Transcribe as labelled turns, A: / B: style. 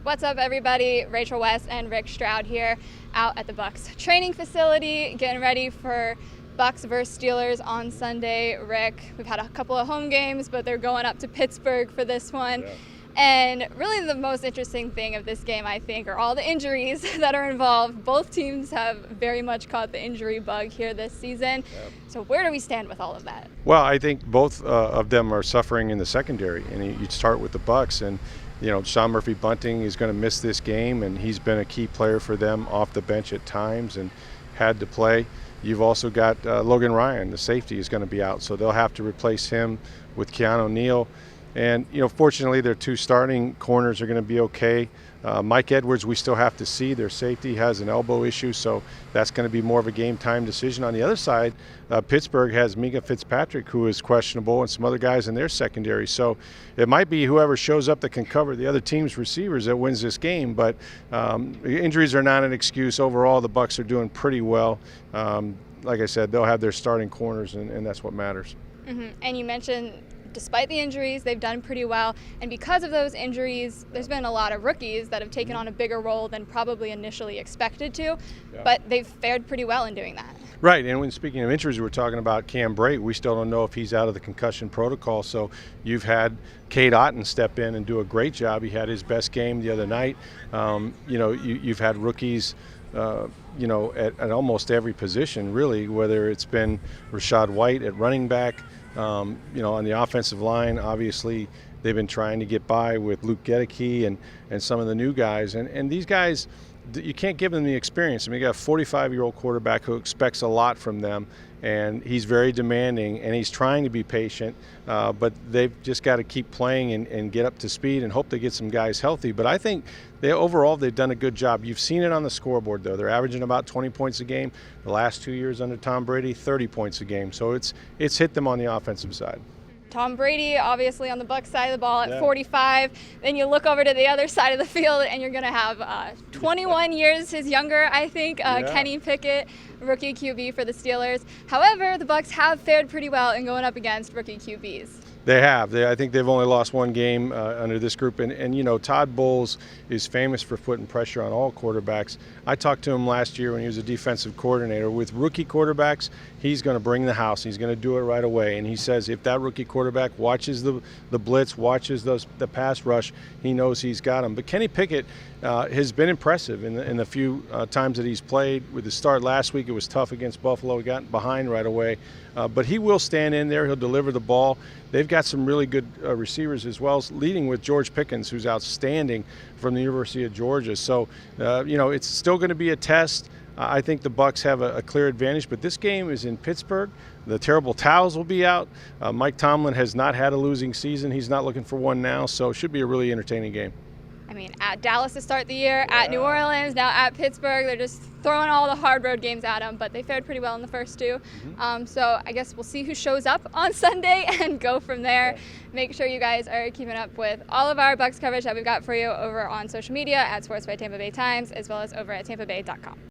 A: What's up, everybody? Rachel West and Rick Stroud here out at the Bucs training facility, getting ready for Bucs versus Steelers on Sunday. Rick, we've had a couple of home games, but they're going up to Pittsburgh for this one.
B: Yeah.
A: And really the most interesting thing of this game, I think, are all the injuries that are involved. Both teams have very much caught the injury bug here this season.
B: Yep.
A: So where do we stand with all of that?
B: Well, I think both of them are suffering in the secondary, and you start with the Bucs, and Sean Murphy-Bunting is going to miss this game, and he's been a key player for them off the bench at times and had to play. You've also got Logan Ryan, the safety, is going to be out, so they'll have to replace him with Keanu Neal. And, fortunately, their two starting corners are going to be okay. Mike Edwards, we still have to see. Their safety has an elbow issue, so that's going to be more of a game-time decision. On the other side, Pittsburgh has Minka Fitzpatrick, who is questionable, and some other guys in their secondary. So it might be whoever shows up that can cover the other team's receivers that wins this game. But injuries are not an excuse. Overall, the Bucs are doing pretty well. Like I said, they'll have their starting corners, and that's what matters.
A: Mm-hmm. And you mentioned, despite the injuries, they've done pretty well. And because of those injuries, there's been a lot of rookies that have taken on a bigger role than probably initially expected to.
B: Yeah.
A: But they've fared pretty well in doing that.
B: Right, and when speaking of injuries, we're talking about Cam Brate. We still don't know if he's out of the concussion protocol. So you've had Cade Otton step in and do a great job. He had his best game the other night. You've had rookies at almost every position, really, whether it's been Rachaad White at running back, on the offensive line. Obviously, they've been trying to get by with Luke Gedeke and some of the new guys. And these guys, you can't give them the experience. I mean, you got a 45-year-old quarterback who expects a lot from them, and he's very demanding, and he's trying to be patient, but they've just got to keep playing and get up to speed and hope they get some guys healthy. But I think overall they've done a good job. You've seen it on the scoreboard, though. They're averaging about 20 points a game. The last 2 years under Tom Brady, 30 points a game. So it's hit them on the offensive side.
A: Tom Brady, obviously on the Bucs side of the ball at
B: Yeah.
A: 45. Then you look over to the other side of the field, and you're going to have 21 years his younger, I think, Kenny Pickett, rookie QB for the Steelers. However, the Bucs have fared pretty well in going up against rookie QBs.
B: They have. I think they've only lost one game under this group. And Todd Bowles is famous for putting pressure on all quarterbacks. I talked to him last year when he was a defensive coordinator. With rookie quarterbacks, he's going to bring the house. He's going to do it right away. And he says if that rookie quarterback watches the blitz, watches the pass rush, he knows he's got him. But Kenny Pickett has been impressive in the few times that he's played. With the start last week, it was tough against Buffalo. He got behind right away. But he will stand in there. He'll deliver the ball. They've got some really good receivers as well, leading with George Pickens, who's outstanding from the University of Georgia. So, it's still going to be a test. I think the Bucs have a clear advantage, but this game is in Pittsburgh. The terrible towels will be out. Mike Tomlin has not had a losing season. He's not looking for one now, so it should be a really entertaining game.
A: I mean, at Dallas to start the year, at New Orleans, now at Pittsburgh. They're just throwing all the hard road games at them, but they fared pretty well in the first two.
B: Mm-hmm.
A: So I guess we'll see who shows up on Sunday and go from there.
B: Yeah.
A: Make sure you guys are keeping up with all of our Bucs coverage that we've got for you over on social media at Sports by Tampa Bay Times, as well as over at tampabay.com.